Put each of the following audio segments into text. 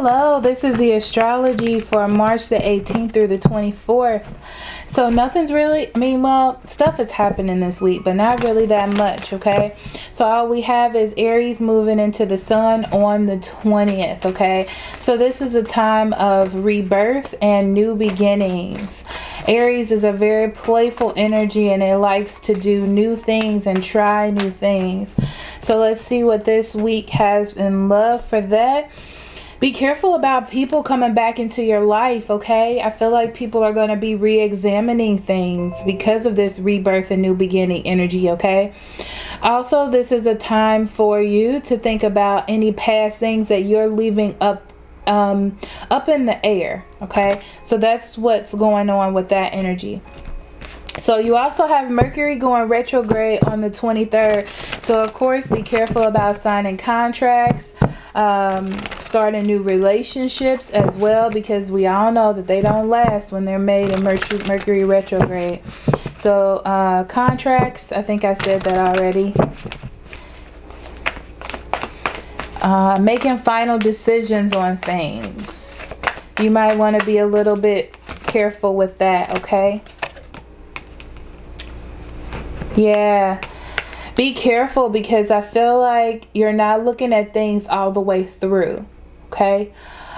Hello, this is the astrology for March the 18th through the 24th. So nothing's really, well, stuff is happening this week, but not really that much, okay? So all we have is Aries moving into the sun on the 20th, okay? So this is a time of rebirth and new beginnings. Aries is a very playful energy and it likes to do new things and try new things. So let's see what this week has in love for that. Be careful about people coming back into your life, okay? I feel like people are going to be re-examining things because of this rebirth and new beginning energy, okay? Also, this is a time for you to think about any past things that you're leaving up in the air, okay? So that's what's going on with that energy. So you also have Mercury going retrograde on the 23rd. So of course, be careful about signing contracts, starting new relationships as well, because we all know that they don't last when they're made in Mercury retrograde. So contracts, I think I said that already. Making final decisions on things. You might want to be a little bit careful with that, okay? Yeah, be careful because I feel like you're not looking at things all the way through, okay?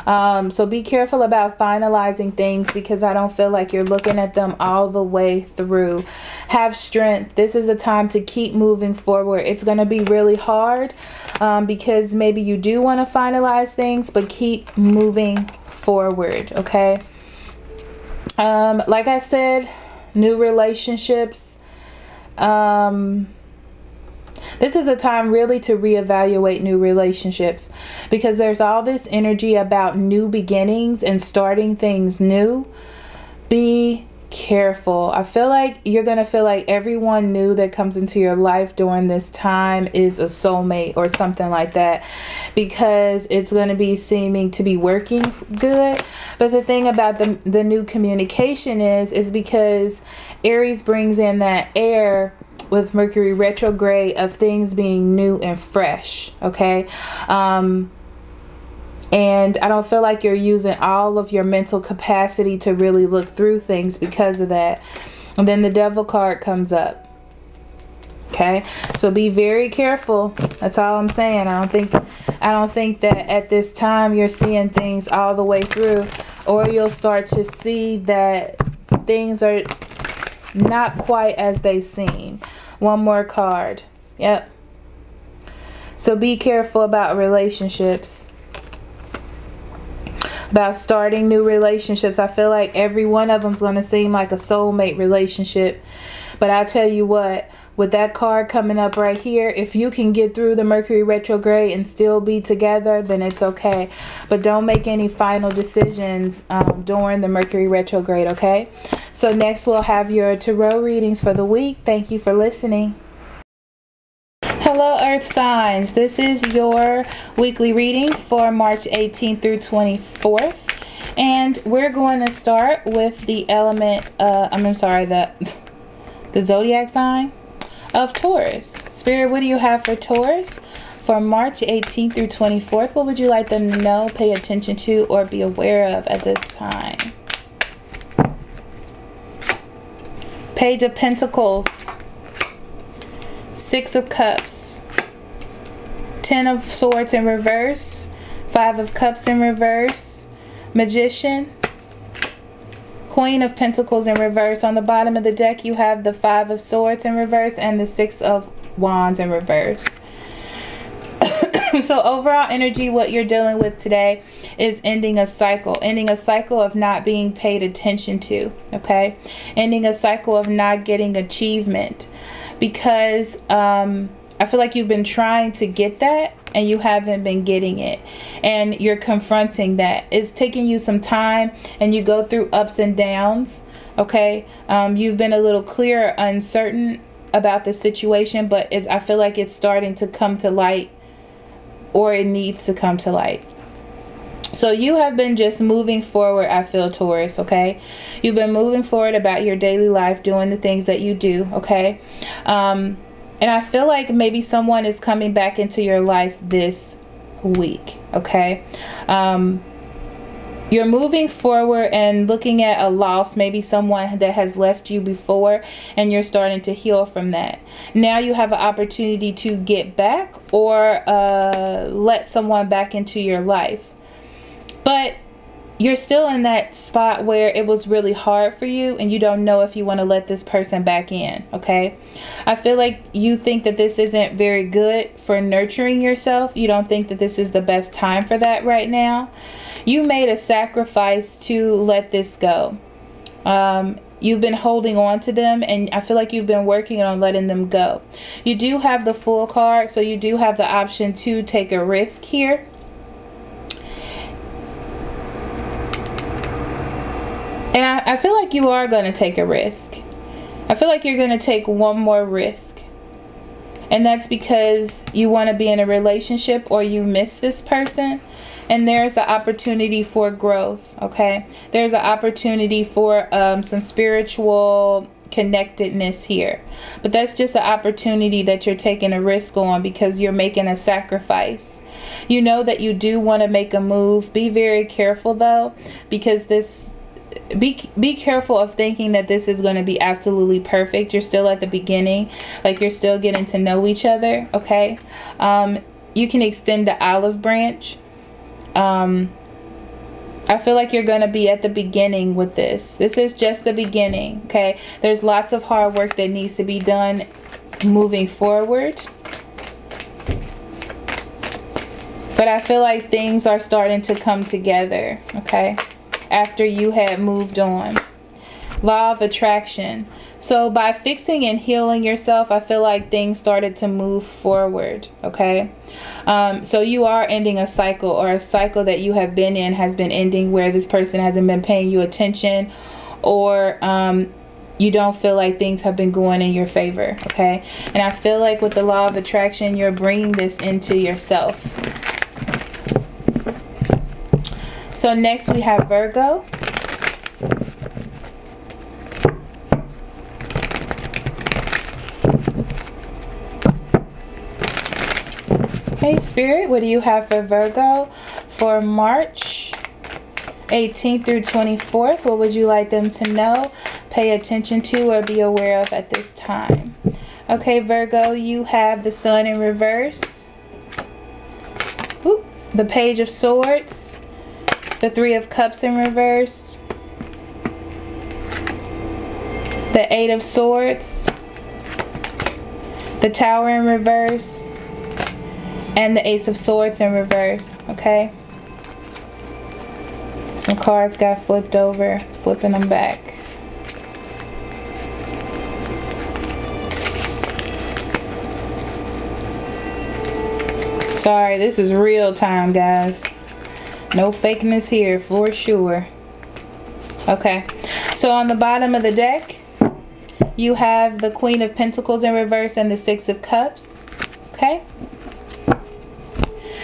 So be careful about finalizing things because I don't feel like you're looking at them all the way through. Have strength. This is a time to keep moving forward. It's going to be really hard because maybe you do want to finalize things, but keep moving forward, okay? Like I said, new relationships. This is a time really to reevaluate new relationships because there's all this energy about new beginnings and starting things new. Be careful. I feel like you're going to feel like everyone new that comes into your life during this time is a soulmate or something like that because it's going to be seeming to be working good. But the thing about the new communication is because Aries brings in that air with Mercury retrograde of things being new and fresh, okay? And I don't feel like you're using all of your mental capacity to really look through things because of that. And then the Devil card comes up. Okay? So be very careful. That's all I'm saying. I don't think that at this time you're seeing things all the way through, or you'll start to see that things are not quite as they seem. One more card. Yep. So be careful about relationships. About starting new relationships. I feel like every one of them is going to seem like a soulmate relationship. But I'll tell you what, with that card coming up right here, if you can get through the Mercury retrograde and still be together, then it's okay. But don't make any final decisions during the Mercury retrograde, okay? So next we'll have your tarot readings for the week. Thank you for listening. Hello Earth signs, this is your weekly reading for March 18th through 24th, and we're going to start with the element, the zodiac sign of Taurus. Spirit, what do you have for Taurus for March 18th through 24th? What would you like them to know, pay attention to, or be aware of at this time? Page of Pentacles, Six of Cups, Ten of Swords in reverse, Five of Cups in reverse, Magician, Queen of Pentacles in reverse. On the bottom of the deck you have the Five of Swords in reverse and the Six of Wands in reverse. So overall energy, what you're dealing with today is ending a cycle of not being paid attention to, okay? Ending a cycle of not getting achievement. Because I feel like you've been trying to get that and you haven't been getting it, and you're confronting that. It's taking you some time and you go through ups and downs, okay? You've been a little clearer, uncertain about the situation, but I feel like it's starting to come to light, or it needs to come to light. So you have been just moving forward, I feel, Taurus, okay? You've been moving forward about your daily life, doing the things that you do, okay? And I feel like maybe someone is coming back into your life this week, okay? You're moving forward and looking at a loss, maybe someone that has left you before, and you're starting to heal from that. Now you have an opportunity to get back or let someone back into your life. But you're still in that spot where it was really hard for you and you don't know if you want to let this person back in, okay? I feel like you think that this isn't very good for nurturing yourself. You don't think that this is the best time for that right now. You made a sacrifice to let this go. You've been holding on to them, and I feel like you've been working on letting them go. You do have the Fool card, so you do have the option to take a risk here. And I feel like you are going to take a risk. I feel like you're going to take one more risk. And that's because you want to be in a relationship or you miss this person. And there's an opportunity for growth, okay? There's an opportunity for some spiritual connectedness here. But that's just an opportunity that you're taking a risk on because you're making a sacrifice. You know that you do want to make a move. Be very careful, though, because this... Be careful of thinking that this is going to be absolutely perfect. You're still at the beginning. Like, you're still getting to know each other, okay? You can extend the olive branch. I feel like you're going to be at the beginning with this. This is just the beginning, okay? There's lots of hard work that needs to be done moving forward. But I feel like things are starting to come together, okay? After you had moved on. Law of attraction. So by fixing and healing yourself, I feel like things started to move forward, okay? So you are ending a cycle, or a cycle that you have been in has been ending, where this person hasn't been paying you attention, or you don't feel like things have been going in your favor, okay? And I feel like with the law of attraction, you're bringing this into yourself. So next we have Virgo. Okay, Spirit, what do you have for Virgo for March 18th through 24th? What would you like them to know, pay attention to, or be aware of at this time? Okay, Virgo, you have the Sun in reverse. Ooh, the Page of Swords. The Three of Cups in reverse. The Eight of Swords. The Tower in reverse. And the Ace of Swords in reverse. Okay. Some cards got flipped over. Flipping them back. Sorry, this is real time, guys. No fakeness here for sure. Okay, so on the bottom of the deck, you have the Queen of Pentacles in reverse and the Six of Cups. Okay.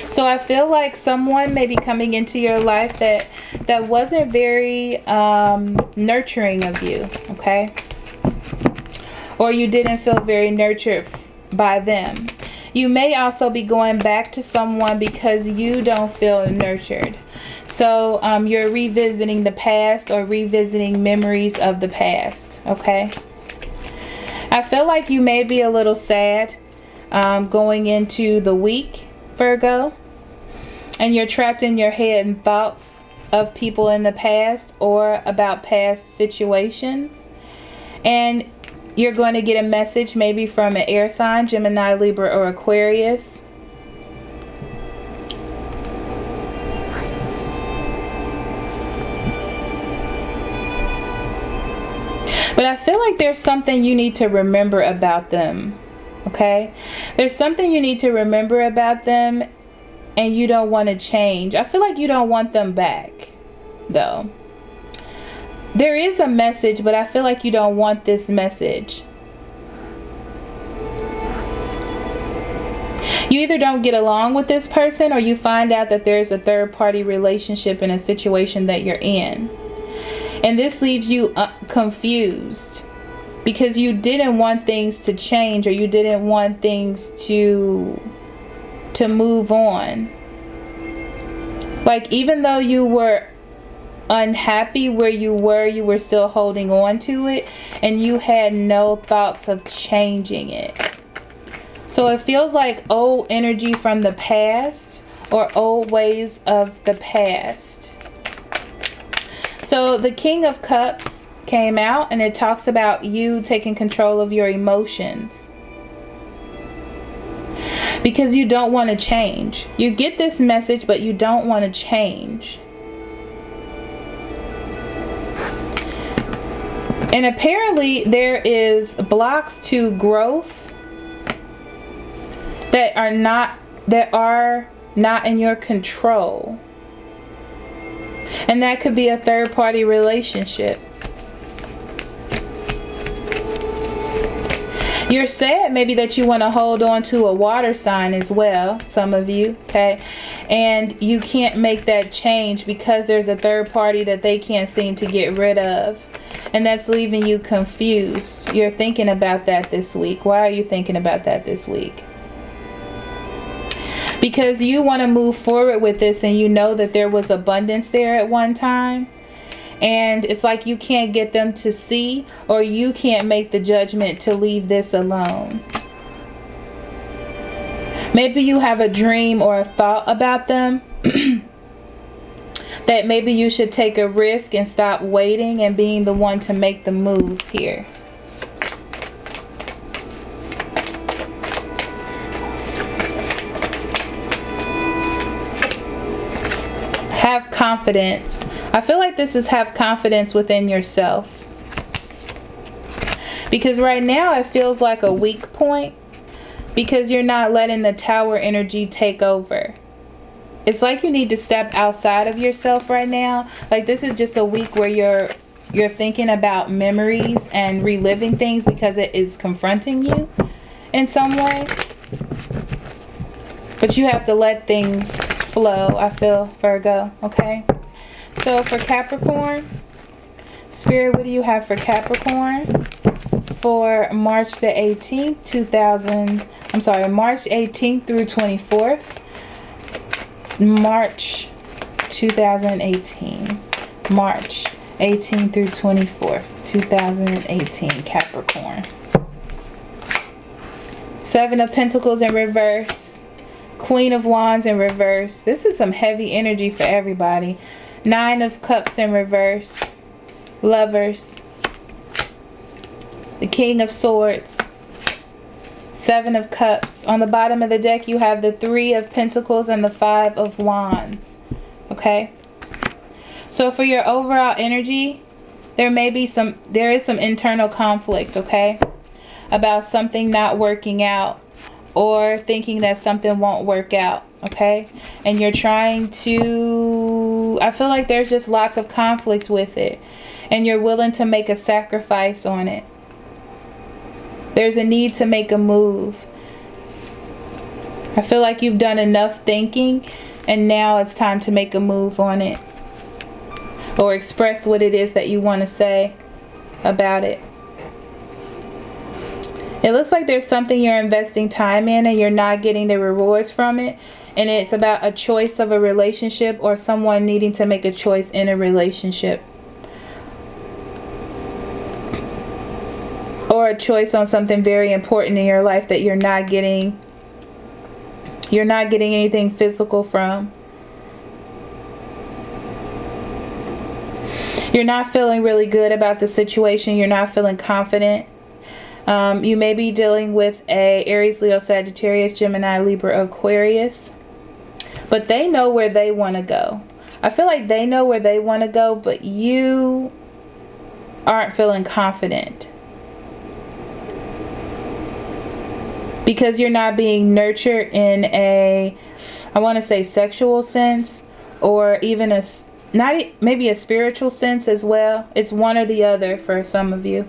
So I feel like someone may be coming into your life that wasn't very nurturing of you. Okay. Or you didn't feel very nurtured by them. You may also be going back to someone because you don't feel nurtured. So you're revisiting the past or revisiting memories of the past, okay? I feel like you may be a little sad going into the week, Virgo. And you're trapped in your head and thoughts of people in the past or about past situations. And you're going to get a message maybe from an air sign, Gemini, Libra, or Aquarius. But I feel like there's something you need to remember about them, okay? There's something you need to remember about them and you don't want to change. I feel like you don't want them back, though. There is a message, but I feel like you don't want this message. You either don't get along with this person or you find out that there's a third-party relationship in a situation that you're in. And this leaves you confused because you didn't want things to change or you didn't want things to move on. Like, even though you were unhappy where you were still holding on to it, and you had no thoughts of changing it. So it feels like old energy from the past, or old ways of the past. So the King of Cups came out, and it talks about you taking control of your emotions, because you don't want to change. You get this message, but you don't want to change. And apparently there is blocks to growth that are not in your control. And that could be a third-party relationship. You're sad maybe that you want to hold on to a water sign as well, some of you, okay? And you can't make that change because there's a third party that they can't seem to get rid of. And that's leaving you confused. You're thinking about that this week. Why are you thinking about that this week? Because you want to move forward with this, and you know that there was abundance there at one time. And it's like you can't get them to see, or you can't make the judgment to leave this alone. Maybe you have a dream or a thought about them that maybe you should take a risk and stop waiting and being the one to make the moves here. Have confidence. I feel like this is have confidence within yourself. Because right now it feels like a weak point, because you're not letting the Tower energy take over. It's like you need to step outside of yourself right now. Like this is just a week where you're thinking about memories and reliving things because it is confronting you in some way. But you have to let things flow, I feel, Virgo, okay? So for Capricorn, Spirit, what do you have for Capricorn for March the 18th, March 18th through 24th? March 2018. March 18th through 24th, 2018, Capricorn. Seven of Pentacles in reverse. Queen of Wands in reverse. This is some heavy energy for everybody. Nine of Cups in reverse. Lovers. The King of Swords. Seven of Cups. On the bottom of the deck you have the Three of Pentacles and the Five of Wands. Okay? So for your overall energy, there is some internal conflict, okay? About something not working out, or thinking that something won't work out, okay? And you're trying to, I feel like there's just lots of conflict with it, and you're willing to make a sacrifice on it. There's a need to make a move. I feel like you've done enough thinking, and now it's time to make a move on it, or express what it is that you want to say about it. It looks like there's something you're investing time in and you're not getting the rewards from it. And it's about a choice of a relationship, or someone needing to make a choice in a relationship. Or a choice on something very important in your life that you're not getting anything physical from. You're not feeling really good about the situation. You're not feeling confident. You may be dealing with a Aries, Leo, Sagittarius, Gemini, Libra, Aquarius. But they know where they want to go. I feel like they know where they want to go, but you aren't feeling confident. Because you're not being nurtured in a, I want to say, sexual sense, or even maybe a spiritual sense as well. It's one or the other for some of you.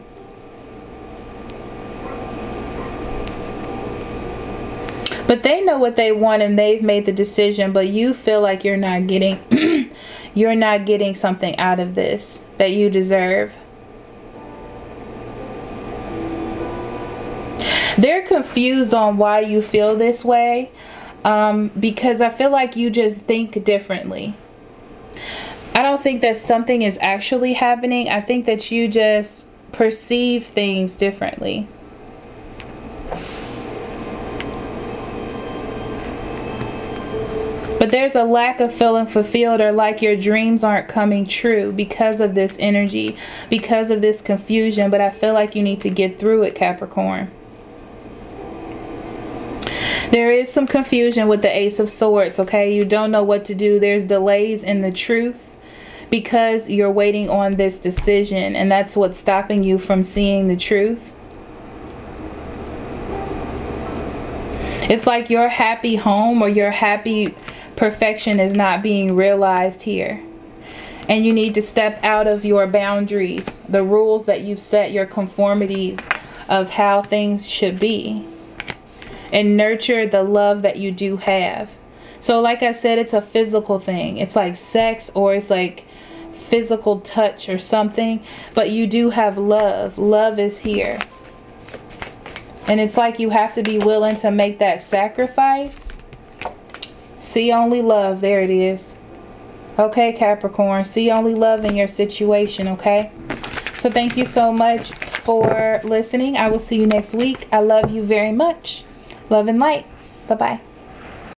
But they know what they want and they've made the decision, but you feel like you're not getting you're not getting something out of this that you deserve. They're confused on why you feel this way, because I feel like you just think differently. I don't think that something is actually happening. I think that you just perceive things differently. But there's a lack of feeling fulfilled, or like your dreams aren't coming true because of this energy, because of this confusion. But I feel like you need to get through it, Capricorn. There is some confusion with the Ace of Swords, okay? You don't know what to do. There's delays in the truth because you're waiting on this decision, and that's what's stopping you from seeing the truth. It's like your happy home or your happy perfection is not being realized here. And you need to step out of your boundaries, the rules that you've set, your conformities of how things should be, and nurture the love that you do have. So like I said, it's a physical thing. It's like sex, or it's like physical touch or something. But you do have love. Love is here. And it's like you have to be willing to make that sacrifice. See only love. There it is. Okay, Capricorn. See only love in your situation, okay? So thank you so much for listening. I will see you next week. I love you very much. Love and light. Bye-bye.